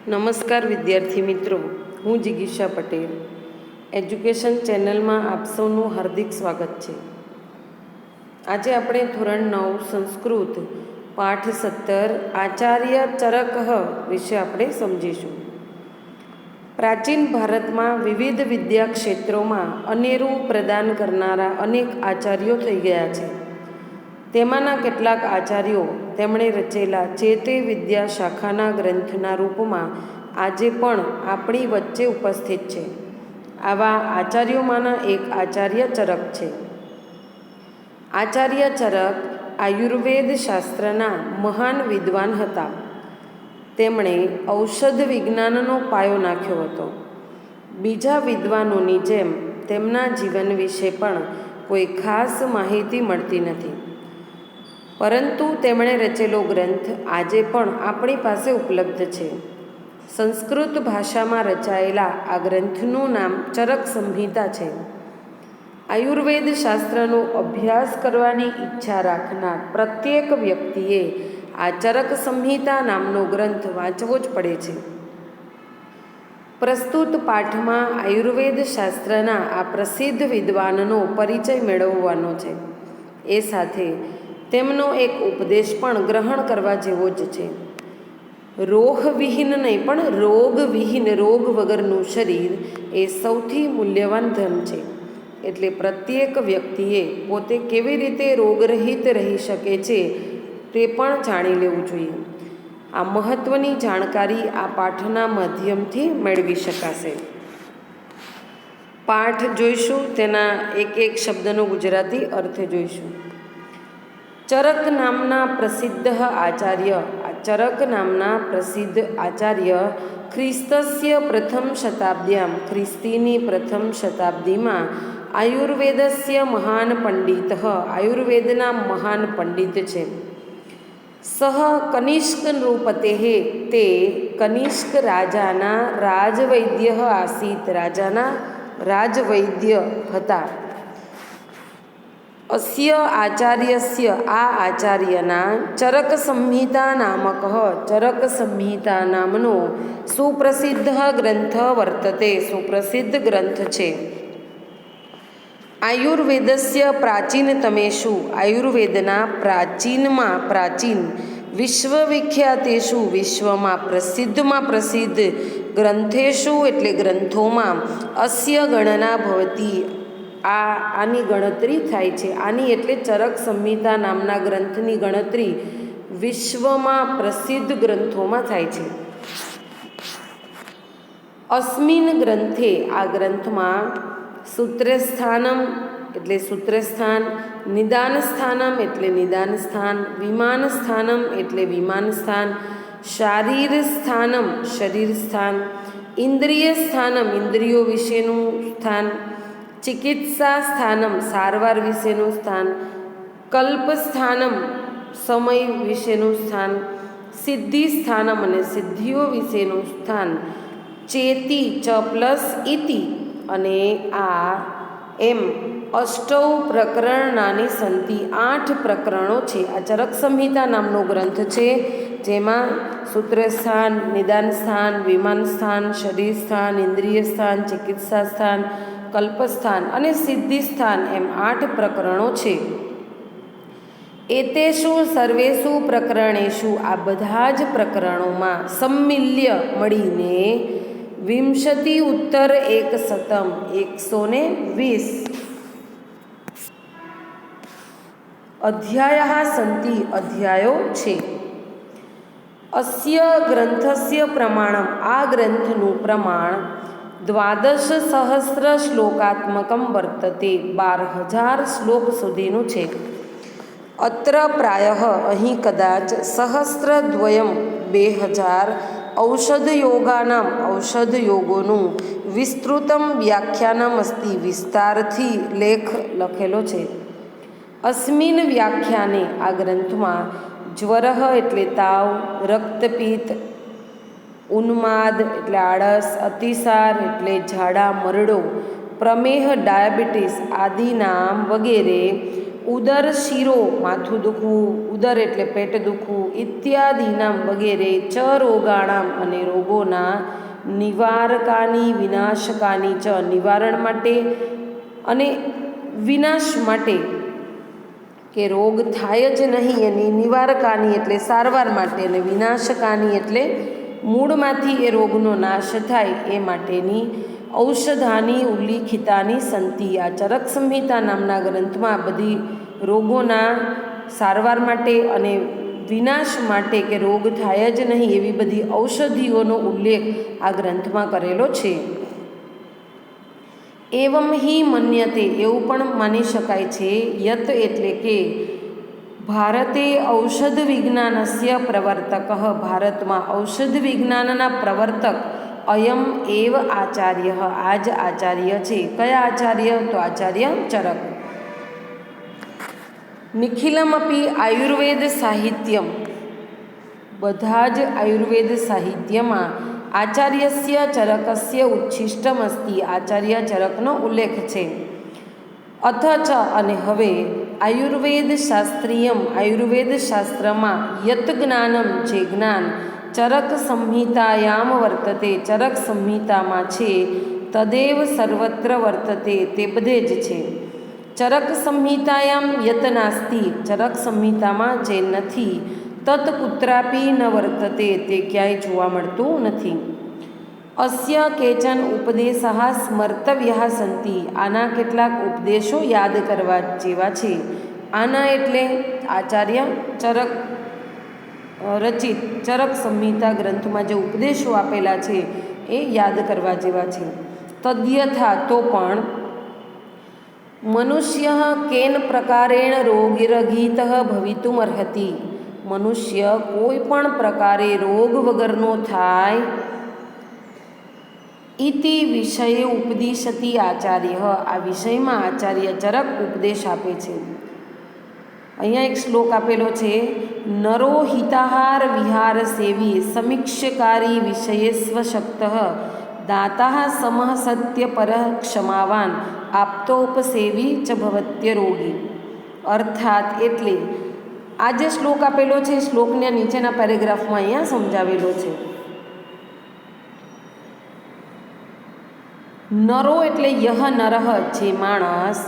નમસ્કાર વિદ્યાર્થી મિત્રો, હું જિગીષા પટેલ. એજ્યુકેશન ચેનલમાં આપ સૌનું હાર્દિક સ્વાગત છે. આજે આપણે ધોરણ 9 સંસ્કૃત પાઠ 17 આચાર્ય ચરક વિશે આપણે સમજીશું. પ્રાચીન ભારતમાં વિવિધ વિદ્યા ક્ષેત્રોમાં અનેરું પ્રદાન કરનારા અનેક આચાર્યો થઈ ગયા છે. તેમાંના કેટલાક આચાર્યો તેમણે રચેલા જે તે વિદ્યા શાખાના ગ્રંથના રૂપમાં આજે પણ આપણી વચ્ચે ઉપસ્થિત છે. આવા આચાર્યોમાંના એક આચાર્ય ચરક છે. આચાર્ય ચરક આયુર્વેદ શાસ્ત્રના મહાન વિદ્વાન હતા. તેમણે ઔષધ વિજ્ઞાનનો પાયો નાખ્યો હતો. બીજા વિદ્વાનોની જેમ તેમના જીવન વિશે પણ કોઈ ખાસ માહિતી મળતી નથી, પરંતુ તેમણે રચેલો ગ્રંથ આજે પણ આપણી પાસે ઉપલબ્ધ છે. સંસ્કૃત ભાષામાં રચાયેલા આ ગ્રંથનું નામ ચરક સંહિતા છે. આયુર્વેદ શાસ્ત્રનો અભ્યાસ કરવાની ઈચ્છા રાખનાર પ્રત્યેક વ્યક્તિએ આ ચરક સંહિતા નામનો ગ્રંથ વાંચવો જ પડે છે. પ્રસ્તુત પાઠમાં આયુર્વેદ શાસ્ત્રના આ પ્રસિદ્ધ વિદ્વાનનો પરિચય મેળવવાનો છે. એ સાથે તેમનો એક ઉપદેશ પણ ગ્રહણ કરવા જેવો જ છે. રોગવિહીન નહીં પણ રોગવિહીન, રોગ વગરનું શરીર એ સૌથી મૂલ્યવાન ધન છે. એટલે પ્રત્યેક વ્યક્તિએ પોતે કેવી રીતે રોગરહિત રહી શકે છે તે પણ જાણી લેવું જોઈએ. આ મહત્ત્વની જાણકારી આ પાઠના માધ્યમથી મેળવી શકાશે. પાઠ જોઈશું, તેના એક એક શબ્દનો ગુજરાતી અર્થ જોઈશું. ચરક નામના પ્રસિદ્ધ આચાર્ય ખ્રિસ્તસ્ય પ્રથમ શતાબ્દ્યામ, ખ્રિસ્તીની પ્રથમ શતાબ્દીમાં આયુર્વેદસ્ય મહાન પંડિત, આયુર્વેદના મહાન પંડિત છે. સહ કનિષ્ક નૃપતે, તે કનિષ્ક રાજાના રાજવૈદ્ય આસીત, રાજાના રાજવૈદ્ય હતા. અસ્ય આચાર્યસ્ય, આ આચાર્યના ચરક સંહિતા નામક, ચરક સંહિતા નામનો સુપ્રસિદ્ધ ગ્રંથ વર્તતે, સુપ્રસિદ્ધ ગ્રંથ છે. આયુર્વેદસ્ય પ્રાચીનતમેષુ, આયુર્વેદના પ્રાચીનમાં પ્રાચીન, વિશ્વવિખ્યાતેષુ, વિશ્વમાં પ્રસિદ્ધ ગ્રંથેષુ એટલે ગ્રંથોમાં, અસ્ય ગણના ભવતી, આની ગણતરી થાય છે. આની એટલે ચરક સંહિતા નામના ગ્રંથની ગણતરી વિશ્વમાં પ્રસિદ્ધ ગ્રંથોમાં થાય છે. અસ્મિન ગ્રંથે, આ ગ્રંથમાં સૂત્રસ્થાનમ એટલે સૂત્રસ્થાન, નિદાન સ્થાનમ એટલે નિદાન સ્થાન, વિમાન સ્થાનમ એટલે વિમાન સ્થાન, શારીર સ્થાનમ શરીર સ્થાન, ઇન્દ્રિય સ્થાનમ ઇન્દ્રિયો વિશેનું સ્થાન, ચિકિત્સા સ્થાનમ સારવાર વિશેનું સ્થાન, કલ્પ સ્થાનમ સમય વિશેનું સ્થાન, સિદ્ધિ સ્થાનમ અને સિદ્ધિઓ વિશેનું સ્થાન, ચેતી ચ પ્લસ ઇતિ, અને આ એમ અષ્ટૌ પ્રકરણાની સંતિ, 8 પ્રકરણો છે. આ ચરક સંહિતા નામનો ગ્રંથ છે, જેમાં સૂત્રસ્થાન, નિદાન સ્થાન, વિમાન સ્થાન, શરીર સ્થાન, ઇન્દ્રિય સ્થાન, ચિકિત્સા સ્થાન, કલ્પસ્થાન અને સિદ્ધિ સ્થાન એમ 8 પ્રકરણો છે. એતેષુ સર્વેષુ પ્રકરણેષુ, આ બધા જ પ્રકરણોમાં સમ્મિલ્ય મળીને 120 અધ્યાયઃ સંતિ, અધ્યાયો છે. અસ્ય ગ્રંથસ્ય પ્રમાણમ, આ ગ્રંથનું પ્રમાણ 12,000 શ્લોકાત્મકમ વર્તતે, 12,000 શ્લોક સુધીનું છે. અત્ર પ્રાયઃ, અહીં કદાચ, સહસ્રદ્વયમ 2,000 ઔષધયોગાનામ, ઔષધ યોગોનું વિસ્તૃતમ વ્યાખ્યાનમ અસ્તિ, વિસ્તારથી લેખ લખેલો છે. અસ્મિન વ્યાખ્યાને, આ ગ્રંથમાં જ્વરઃ એટલે તાવ, રક્તપિત્ત, ઉન્માદ એટલે આળસ, અતિસાર એટલે ઝાડા મરડો, પ્રમેહ ડાયાબિટીસ આદિ નામ વગેરે, ઉદર શિરો માથું દુખવું, ઉદર એટલે પેટ દુખવું, ઇત્યાદિનામ વગેરે ચ રોગાણામ અને રોગોના નિવારકાની વિનાશકાની ચ નિવારણ માટે અને વિનાશ માટે કે રોગ થાય જ નહીં એની નિવારકાની એટલે સારવાર માટે અને વિનાશકાની એટલે મૂળમાંથી એ રોગનો નાશ થાય એ માટેની ઔષધાની ઉલ્લિખિતાની સંતિ. આ ચરક સંહિતા નામના ગ્રંથમાં બધી રોગોના સારવાર માટે અને વિનાશ માટે કે રોગ થાય જ નહીં એવી બધી ઔષધિઓનો ઉલ્લેખ આ ગ્રંથમાં કરેલો છે. એવમ હિ મન્યતે એવું પણ માની શકાય છે યત એટલે કે ભારતે ઔષધ વિજ્ઞાનસ્ય પ્રવર્તક ભારતમાં ઔષધ વિજ્ઞાનના પ્રવર્તક અયમ એવ આચાર્ય આ જ આચાર્ય છે. કયા આચાર્ય? તો આચાર્ય ચરક. નિખિલમપી આયુર્વેદ સાહિત્યમ બધા જ આયુર્વેદ સાહિત્યમાં આચાર્યસ્ય ચરકસ્ય ઉચ્છિષ્ટમ અસ્તિ આચાર્ય ચરકનો ઉલ્લેખ છે. અથચ અને હવે આયુર્વેદ શાસ્ત્રીયમ આયુર્વેદ શાસ્ત્રમાં યત જ્ઞાનમ જે જ્ઞાન ચરક સંહિતાયામ વર્તતે ચરક સંહિતામાં છે તદેવ સર્વત્ર વર્તતે તે બધે જ છે. ચરક સંહિતાયામ યત નાસ્તિ ચરક સંહિતામાં જે નથી તત કુત્રાપી ન વર્તતે તે ક્યાંય જોવા મળતું નથી. અસ્ય કેચન ઉપદેશા સ્મર્તવ્ય સંતિ આના કેટલાક ઉપદેશો યાદ કરવા જેવા છે. આના એટલે આચાર્ય ચરક રચિત ચરક સંહિતા ગ્રંથમાં જે ઉપદેશો આપેલા છે એ યાદ કરવા જેવા છે. તદ્યથા તો પણ મનુષ્ય કેન પ્રકારેણ રોગરહિત ભવિતુમ અર્હતિ મનુષ્ય કોઈ પણ પ્રકારે રોગ વગરનો થાય ઇતિ વિષય ઉપદિશતી આચાર્ય આ વિષયમાં આચાર્ય ચરક ઉપદેશ આપે છે. અહીંયા એક શ્લોક આપેલો છે નરો હિતાહાર વિહાર સેવી સમીક્ષકારી વિષયેસ્વ શક્ત દાતા સમઃ સત્ય પર ક્ષમાવાન આપતોપસેવી ચ ભવત્ય રોગી. અર્થાત એટલે આ જે શ્લોક આપેલો છે શ્લોકના નીચેના પેરેગ્રાફમાં અહીંયા સમજાવેલો છે. નરો એટલે યહ નરહ જે માણસ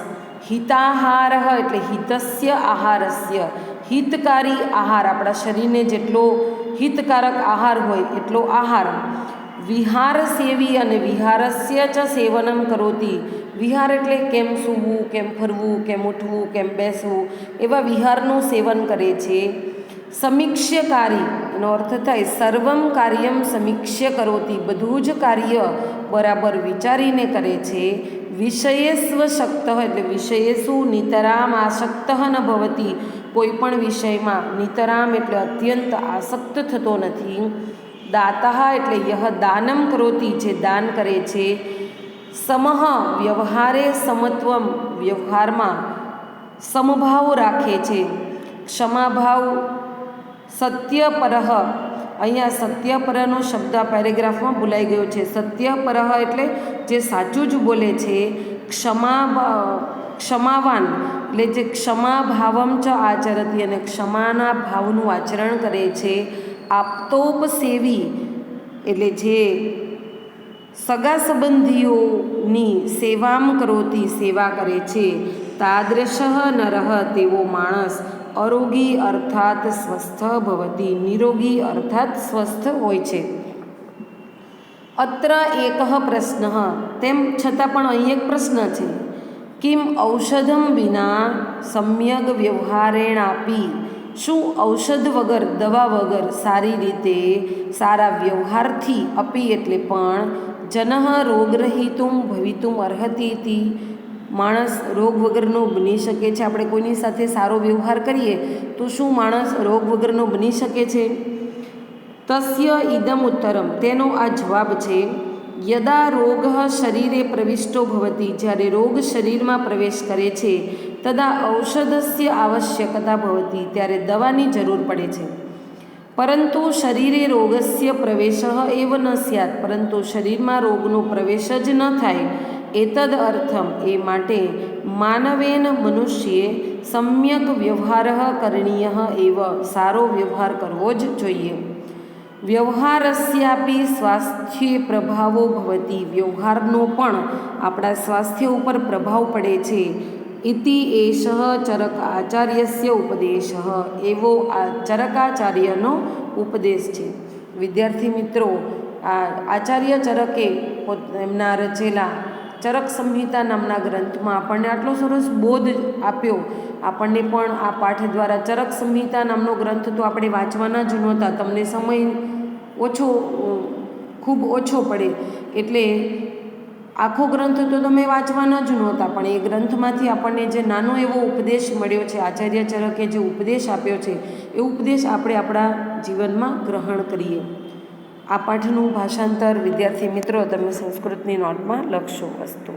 હિતાહાર એટલે હિતસ્ય આહારસ્ય હિતકારી આહાર આપણા શરીરને જેટલો હિતકારક આહાર હોય એટલો આહાર વિહાર સેવી અને વિહારસ્ય ચ સેવનમ કરોતી વિહાર એટલે કેમ સૂવું કેમ ફરવું કેમ ઉઠવું કેમ બેસવું એવા વિહારનું સેવન કરે છે. સમીક્ષ્યકારી એનો અર્થ થાય સર્વમ કાર્યમ સમીક્ષ્ય કરોતી બધું જ કાર્ય બરાબર વિચારીને કરે છે. વિષયેસ્વ શક્ત એટલે વિષયેસુ નિતરામ આસક્ત ન ભવતી કોઈ પણ વિષયમાં નિતરામ એટલે અત્યંત આસક્ત થતો નથી. દાતા એટલે યહ દાનમ કરોતી જે દાન કરે છે. સમહ વ્યવહારે સમત્વમ વ્યવહારમાં સમભાવ રાખે છે. ક્ષમાભાવ સત્યપરહ અહીંયા સત્યપરનો શબ્દ આ પેરેગ્રાફમાં ભૂલાઈ ગયો છે. સત્યપરહ એટલે જે સાચું જ બોલે છે. ક્ષમાવાન એટલે જે ક્ષમાભાવમ ચ આચરતી અને ક્ષમાના ભાવનું આચરણ કરે છે. આપતોપસેવી એટલે જે સગા સંબંધીઓની સેવામ કરોતી સેવા કરે છે. તાદૃશ નરહ તેવો માણસ અરોગી અર્થાત સ્વસ્થ ભવતી નિરોગી અર્થાત સ્વસ્થ હોય છે. અત્ર એક પ્રશ્ન તેમ છતાં પણ અહીં એક પ્રશ્ન છે. કિમ ઔષધમ વિના સમ્યગ વ્યવહારેણાપી શું ઔષધ વગર દવા વગર સારી રીતે સારા વ્યવહારથી અપી એટલે પણ જનઃ રોગરહિતુમ ભવિતુમ અર્હતિ માણસ રોગ વગરનો બની શકે છે. આપણે કોઈની સાથે સારો વ્યવહાર કરીએ તો શું માણસ રોગ વગરનો બની શકે છે? તસ્ય ઇદમ ઉત્તરમ તેનો આ જવાબ છે. યદા રોગ શરીરે પ્રવિષ્ટો ભવતી જ્યારે રોગ શરીરમાં પ્રવેશ કરે છે તદા ઔષધસ્ય આવશ્યકતા ભવતી ત્યારે દવાની જરૂર પડે છે. પરંતુ શરીરે રોગસ્ય પ્રવેશ એવ ન સ્યાત પરંતુ શરીરમાં રોગનો પ્રવેશ જ ન થાય એતદ અર્થમ એ માટે માનવેન મનુષ્યે સમ્યક વ્યવહાર કરણીય એવ સારો વ્યવહાર કરવો જ જોઈએ. વ્યવહારસ્યાપી સ્વાસ્થ્યે પ્રભાવો ભવતી વ્યવહારનો પણ આપણા સ્વાસ્થ્ય ઉપર પ્રભાવ પડે છે. ઇતિ એષ ચરક આચાર્યસ્ય ઉપદેશ એવો આ ચરકાચાર્યનો ઉપદેશ છે. વિદ્યાર્થી મિત્રો, આ આચાર્ય ચરકે એમના રચેલા ચરક સંહિતા નામના ગ્રંથમાં આપણને આટલો સરસ બોધ આપ્યો. આપણને પણ આ પાઠ દ્વારા ચરક સંહિતા નામનો ગ્રંથ તો આપણે વાંચવાના જ નહોતા. તમને સમય ઓછો, ખૂબ ઓછો પડે એટલે આખો ગ્રંથ તો તમે વાંચવાના જ નહોતા, પણ એ ગ્રંથમાંથી આપણને જે નાનો એવો ઉપદેશ મળ્યો છે, આચાર્ય ચરકે જે ઉપદેશ આપ્યો છે એ ઉપદેશ આપણે આપણા જીવનમાં ગ્રહણ કરીએ. આ પાઠનું ભાષાંતર વિદ્યાર્થી મિત્રો તમે સંસ્કૃતની નોટમાં લખશો. અસ્તુ.